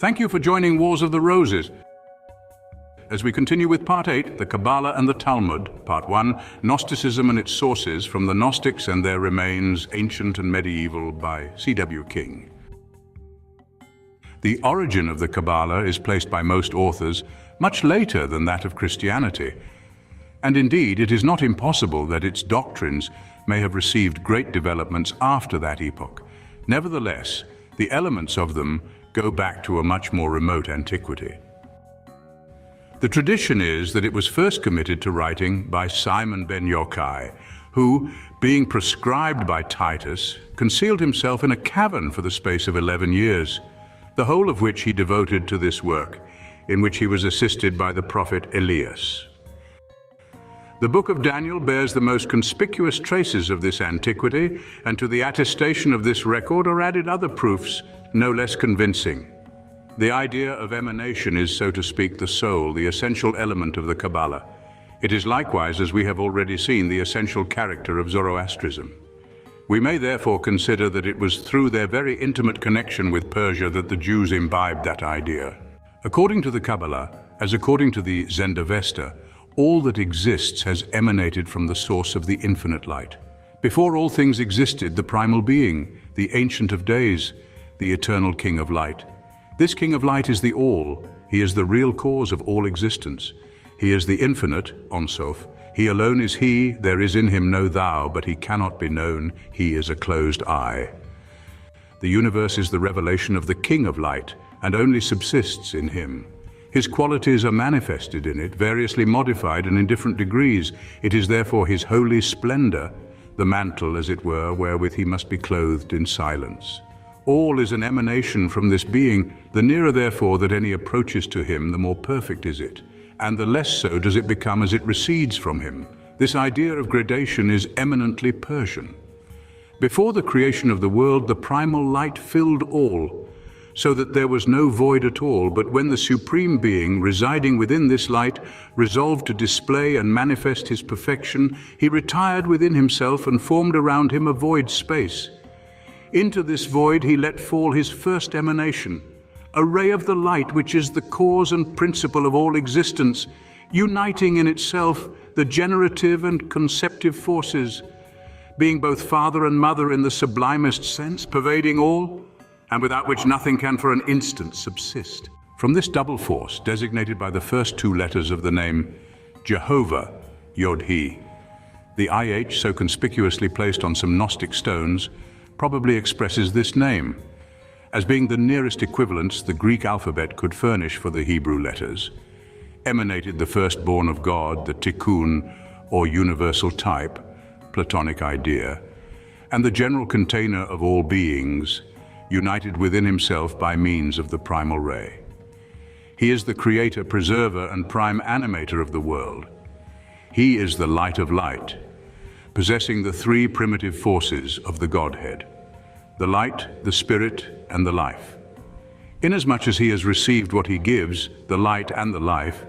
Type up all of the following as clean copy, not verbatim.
Thank you for joining Wars of the Roses. As we continue with Part 8, the Kabbala and the Talmud, Part 1, Gnosticism and its Sources, from the Gnostics and Their Remains, Ancient and Medieval, by C.W. King. The origin of the Kabbala is placed by most authors much later than that of Christianity, and indeed it is not impossible that its doctrines may have received great developments after that epoch. Nevertheless, the elements of them go back to a much more remote antiquity. The tradition is that it was first committed to writing by Simon ben Yochai, who, being proscribed by Titus, concealed himself in a cavern for the space of 11 years, the whole of which he devoted to this work, in which he was assisted by the prophet Elias. The book of Daniel bears the most conspicuous traces of this antiquity, and to the attestation of this record are added other proofs, no less convincing. The idea of emanation is, so to speak, the soul, the essential element of the Kabbala. It is likewise, as we have already seen, the essential character of Zoroastrianism. We may therefore consider that it was through their very intimate connection with Persia that the Jews imbibed that idea. According to the Kabbala, as according to the Zendavesta, all that exists has emanated from the source of the infinite light. Before all things existed, the primal being, the Ancient of Days, the eternal King of Light. This King of Light is the All. He is the real cause of all existence. He is the infinite, Ein Sof. He alone is He, there is in Him no thou, but He cannot be known. He is a closed I. The universe is the revelation of the King of Light, and only subsists in Him. His qualities are manifested in it, variously modified and in different degrees. It is therefore His holy splendor, the mantle, as it were, wherewith He must be clothed in silence. All is an emanation from this being. The nearer, therefore, that any approaches to Him, the more perfect is it, and the less so does it become as it recedes from Him. This idea of gradation is eminently Persian. Before the creation of the world, the primal light filled all, so that there was no void at all. But when the Supreme Being, residing within this light, resolved to display and manifest His perfection, He retired within Himself and formed around Him a void space. Into this void He let fall His first emanation, a ray of the light which is the cause and principle of all existence, uniting in itself the generative and conceptive forces, being both father and mother in the sublimest sense, pervading all, and without which nothing can for an instant subsist. From this double force, designated by the first two letters of the name Jehovah, Yod-He, the IH, so conspicuously placed on some Gnostic stones, probably expresses this name, as being the nearest equivalence the Greek alphabet could furnish for the Hebrew letters. Emanated the firstborn of God, the tikkun, or universal type, Platonic idea, and the general container of all beings, united within Himself by means of the primal ray. He is the creator, preserver, and prime animator of the world. He is the light of light, possessing the three primitive forces of the Godhead, the light, the spirit, and the life. Inasmuch as He has received what He gives, the light and the life,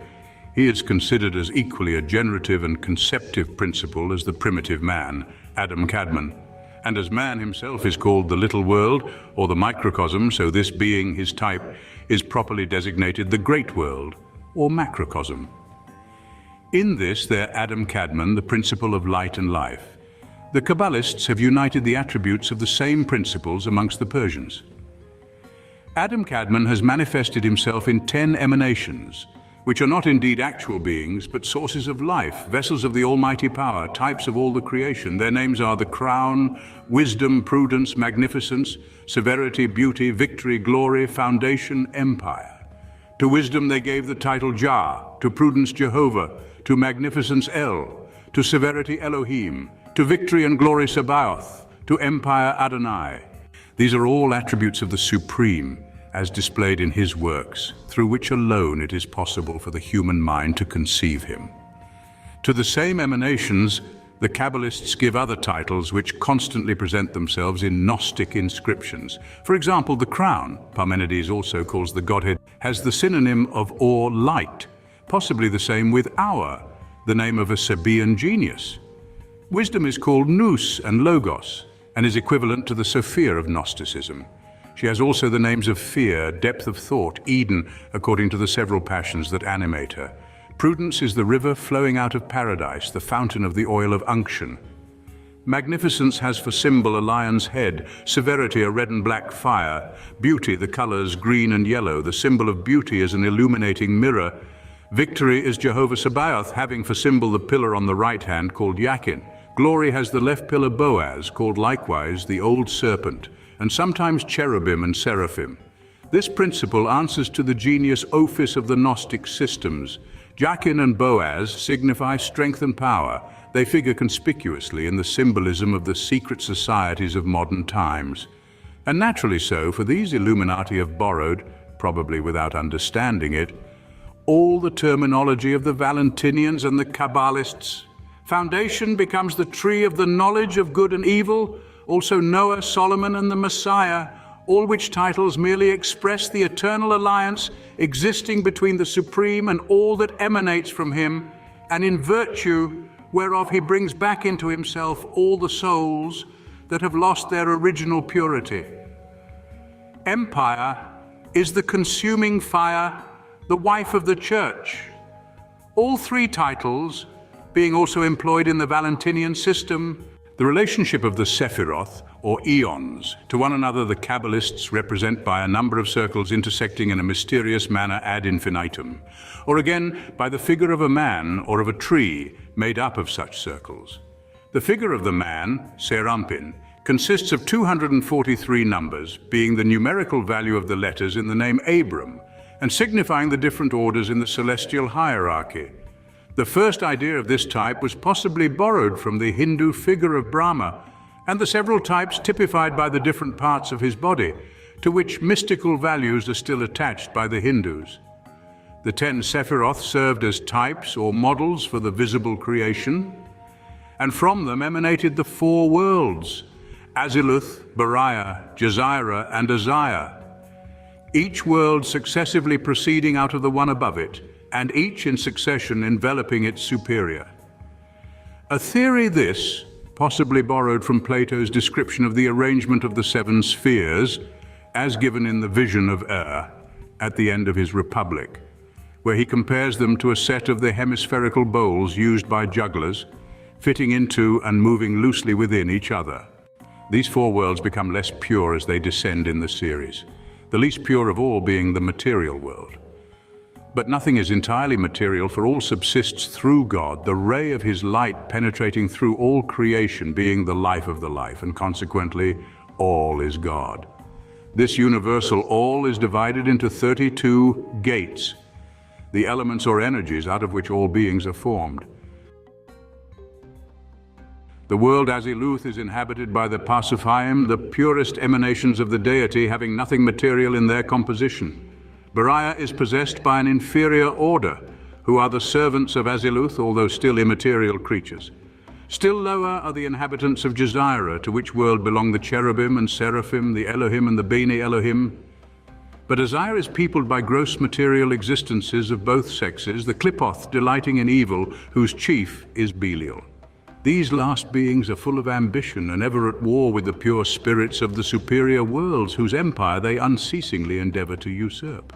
He is considered as equally a generative and conceptive principle as the primitive man, Adam Kadmon. And as man himself is called the little world, or the microcosm, so this being, his type, is properly designated the great world, or macrocosm. In this, their Adam Kadmon, the principle of light and life. The Kabbalists have united the attributes of the same principles amongst the Persians. Adam Kadmon has manifested himself in 10 emanations, which are not indeed actual beings, but sources of life, vessels of the almighty power, types of all the creation. Their names are the crown, wisdom, prudence, magnificence, severity, beauty, victory, glory, foundation, empire. To wisdom they gave the title Jah, to prudence Jehovah, to magnificence El, to severity Elohim, to victory and glory Sabaoth, to empire Adonai. These are all attributes of the Supreme, as displayed in His works, through which alone it is possible for the human mind to conceive Him. To the same emanations, the Kabbalists give other titles which constantly present themselves in Gnostic inscriptions. For example, the crown, Parmenides also calls the Godhead, has the synonym of or light, possibly the same with Hour, the name of a Sabaean genius. Wisdom is called Nous and Logos, and is equivalent to the Sophia of Gnosticism. She has also the names of fear, depth of thought, Eden, according to the several passions that animate her. Prudence is the river flowing out of paradise, the fountain of the oil of unction. Magnificence has for symbol a lion's head, severity a red and black fire, beauty the colors green and yellow, the symbol of beauty is an illuminating mirror. Victory is Jehovah Sabaoth, having for symbol the pillar on the right hand called Yakin. Glory has the left pillar Boaz, called likewise the old serpent, and sometimes cherubim and seraphim. This principle answers to the genius Ophis of the Gnostic systems. Yakin and Boaz signify strength and power. They figure conspicuously in the symbolism of the secret societies of modern times. And naturally so, for these Illuminati have borrowed, probably without understanding it, all the terminology of the Valentinians and the Kabbalists. Foundation becomes the tree of the knowledge of good and evil, also Noah, Solomon, and the Messiah, all which titles merely express the eternal alliance existing between the Supreme and all that emanates from him, and in virtue whereof he brings back into himself all the souls that have lost their original purity. Empire is the consuming fire, the wife of the church. All three titles being also employed in the Valentinian system. The relationship of the Sephiroth, or eons, to one another the Kabbalists represent by a number of circles intersecting in a mysterious manner ad infinitum, or again by the figure of a man or of a tree made up of such circles. The figure of the man, Serampin, consists of 243 numbers, being the numerical value of the letters in the name Abram, and signifying the different orders in the celestial hierarchy. The first idea of this type was possibly borrowed from the Hindu figure of Brahma, and the several types typified by the different parts of his body, to which mystical values are still attached by the Hindus. The 10 Sephiroth served as types or models for the visible creation, and from them emanated the 4 worlds, Aziluth, Beriah, Jezira, and Azziah, each world successively proceeding out of the one above it, and each in succession enveloping its superior. A theory this, possibly borrowed from Plato's description of the arrangement of the 7 spheres, as given in the Vision of at the end of his Republic, where he compares them to a set of the hemispherical bowls used by jugglers, fitting into and moving loosely within each other. These 4 worlds become less pure as they descend in the series, the least pure of all being the material world. But nothing is entirely material, for all subsists through God, the ray of his light penetrating through all creation, being the life of the life, and consequently, all is God. This universal all is divided into 32 gates, the elements or energies out of which all beings are formed. The world Aziluth is inhabited by the Pasuphaim, the purest emanations of the deity, having nothing material in their composition. Beriah is possessed by an inferior order, who are the servants of Aziluth, although still immaterial creatures. Still lower are the inhabitants of Jezira, to which world belong the cherubim and seraphim, the Elohim and the Bene Elohim. But Azziah is peopled by gross material existences of both sexes, the Qliphoth delighting in evil, whose chief is Belial. These last beings are full of ambition and ever at war with the pure spirits of the superior worlds, whose empire they unceasingly endeavor to usurp.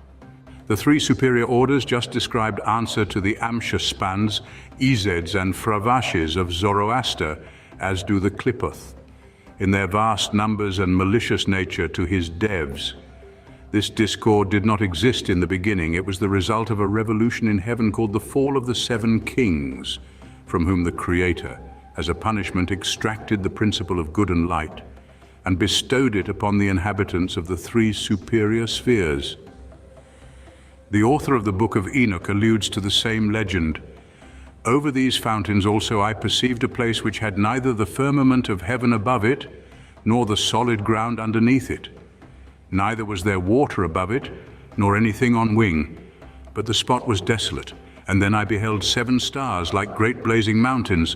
The 3 superior orders just described answer to the Amshaspans, Ezeds, and Fravashis of Zoroaster, as do the Qliphoth, in their vast numbers and malicious nature, to his devs. This discord did not exist in the beginning. It was the result of a revolution in heaven called the Fall of the 7 Kings, from whom the Creator, as a punishment, extracted the principle of good and light, and bestowed it upon the inhabitants of the 3 superior spheres. The author of the Book of Enoch alludes to the same legend. Over these fountains also I perceived a place which had neither the firmament of heaven above it, nor the solid ground underneath it. Neither was there water above it, nor anything on wing, but the spot was desolate. And then I beheld 7 stars like great blazing mountains,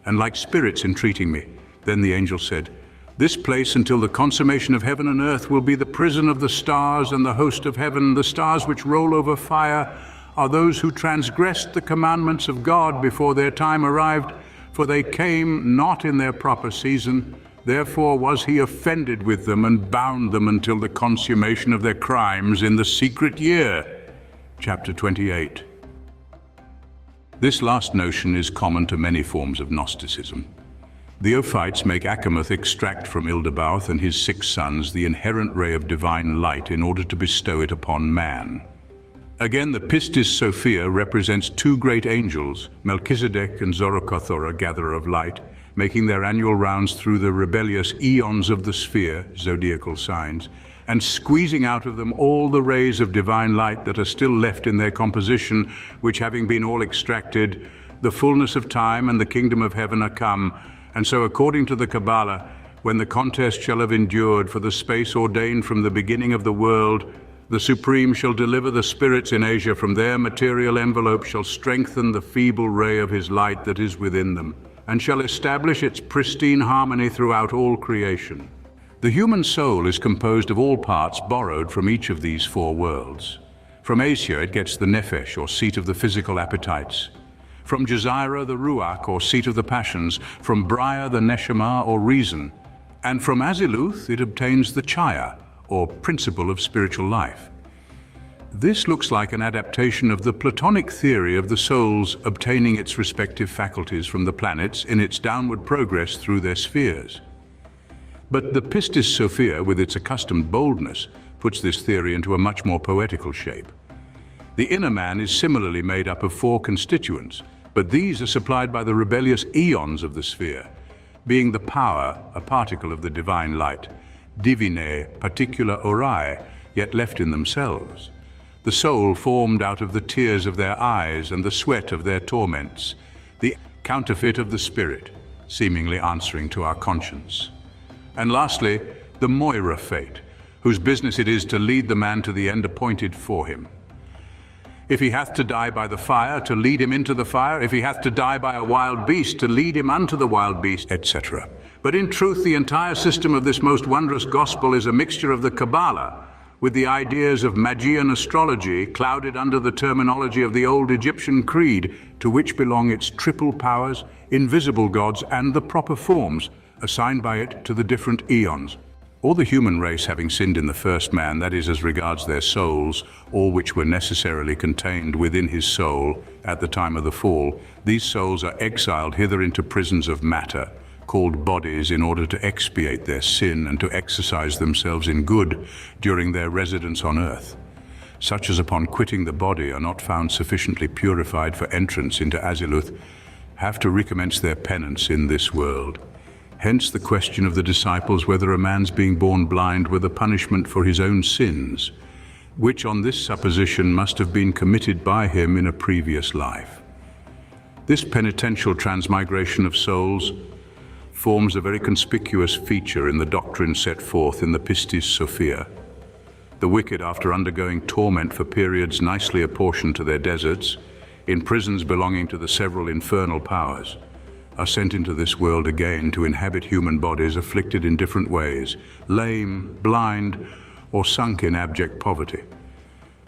and like spirits entreating me. Then the angel said, "This place until the consummation of heaven and earth will be the prison of the stars and the host of heaven. The stars which roll over fire are those who transgressed the commandments of God before their time arrived, for they came not in their proper season, Therefore was he offended with them and bound them until the consummation of their crimes in the secret year. Chapter 28. This last notion is common to many forms of Gnosticism. The Ophites make Achamoth extract from Ildebarth and his 6 sons the inherent ray of divine light in order to bestow it upon man. Again, the Pistis Sophia represents 2 great angels, Melchizedek and Zoroaster, a gatherer of light, making their annual rounds through the rebellious eons of the sphere, zodiacal signs, and squeezing out of them all the rays of divine light that are still left in their composition, which having been all extracted, the fullness of time and the kingdom of heaven are come. And so according to the Kabbalah, when the contest shall have endured for the space ordained from the beginning of the world, the Supreme shall deliver the spirits in Asia from their material envelope, shall strengthen the feeble ray of his light that is within them, and shall establish its pristine harmony throughout all creation. The human soul is composed of all parts borrowed from each of these 4 worlds. From Asia it gets the nephesh, or seat of the physical appetites. From Jezira the ruach, or seat of the passions. From Briar the neshama, or reason. And from Aziluth it obtains the chaya, or principle of spiritual life. This looks like an adaptation of the Platonic theory of the soul's obtaining its respective faculties from the planets in its downward progress through their spheres. But the Pistis Sophia, with its accustomed boldness, puts this theory into a much more poetical shape. The inner man is similarly made up of 4 constituents, but these are supplied by the rebellious eons of the sphere, being the power, a particle of the divine light, divinae particula aurae, yet left in themselves. The soul formed out of the tears of their eyes and the sweat of their torments, the counterfeit of the spirit, seemingly answering to our conscience. And lastly, the Moira fate, whose business it is to lead the man to the end appointed for him. If he hath to die by the fire, to lead him into the fire; if he hath to die by a wild beast, to lead him unto the wild beast, etc. But in truth, the entire system of this most wondrous gospel is a mixture of the Kabbalah, with the ideas of Magian astrology clouded under the terminology of the old Egyptian creed, to which belong its triple powers, invisible gods, and the proper forms assigned by it to the different eons. All the human race having sinned in the first man, that is, as regards their souls, all which were necessarily contained within his soul at the time of the fall, these souls are exiled hither into prisons of matter, called bodies, in order to expiate their sin and to exercise themselves in good during their residence on earth. Such as upon quitting the body are not found sufficiently purified for entrance into Aziluth, have to recommence their penance in this world. Hence the question of the disciples whether a man's being born blind were the punishment for his own sins, which on this supposition must have been committed by him in a previous life. This penitential transmigration of souls forms a very conspicuous feature in the doctrine set forth in the Pistis Sophia. The wicked, after undergoing torment for periods nicely apportioned to their deserts, in prisons belonging to the several infernal powers, are sent into this world again to inhabit human bodies afflicted in different ways, lame, blind, or sunk in abject poverty.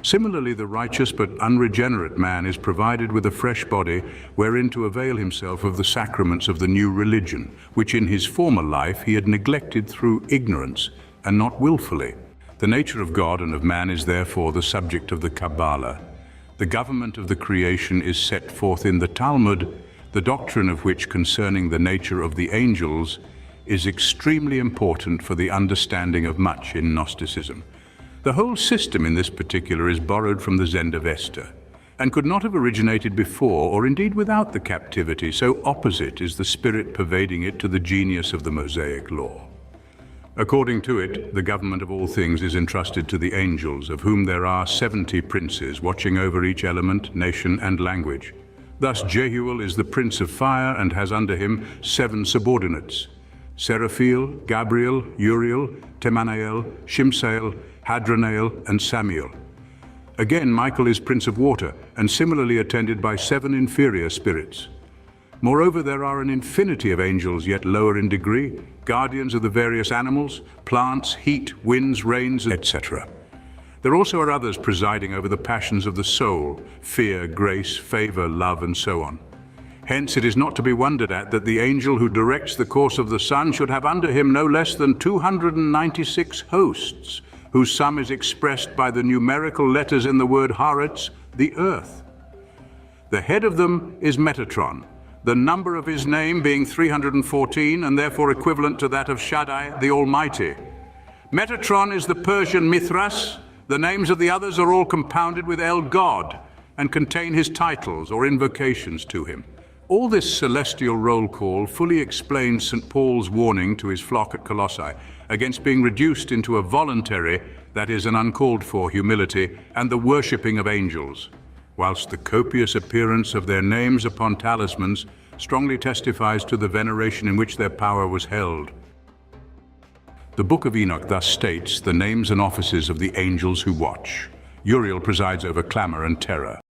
Similarly, the righteous but unregenerate man is provided with a fresh body wherein to avail himself of the sacraments of the new religion, which in his former life he had neglected through ignorance and not willfully. The nature of God and of man is therefore the subject of the Kabbalah. The government of the creation is set forth in the Talmud, the doctrine of which concerning the nature of the angels is extremely important for the understanding of much in Gnosticism. The whole system in this particular is borrowed from the Zendavesta, and could not have originated before or indeed without the captivity, so opposite is the spirit pervading it to the genius of the Mosaic law. According to it, the government of all things is entrusted to the angels, of whom there are 70 princes watching over each element, nation, and language. Thus Jehuel is the prince of fire and has under him 7 subordinates: Seraphiel, Gabriel, Uriel, Temanael, Shimsael, Hadranael, and Samiel. Again, Michael is prince of water, and similarly attended by 7 inferior spirits. Moreover, there are an infinity of angels yet lower in degree, guardians of the various animals, plants, heat, winds, rains, etc. There also are others presiding over the passions of the soul, fear, grace, favor, love, and so on. Hence it is not to be wondered at that the angel who directs the course of the sun should have under him no less than 296 hosts, whose sum is expressed by the numerical letters in the word Haaretz, the earth. The head of them is Metatron, the number of his name being 314 and therefore equivalent to that of Shaddai, the Almighty. Metatron is the Persian Mithras. The names of the others are all compounded with El God and contain his titles or invocations to him. All this celestial roll call fully explains St. Paul's warning to his flock at Colossae against being reduced into a voluntary, that is, an uncalled for humility, and the worshipping of angels, whilst the copious appearance of their names upon talismans strongly testifies to the veneration in which their power was held. The Book of Enoch thus states the names and offices of the angels who watch. Uriel presides over clamor and terror.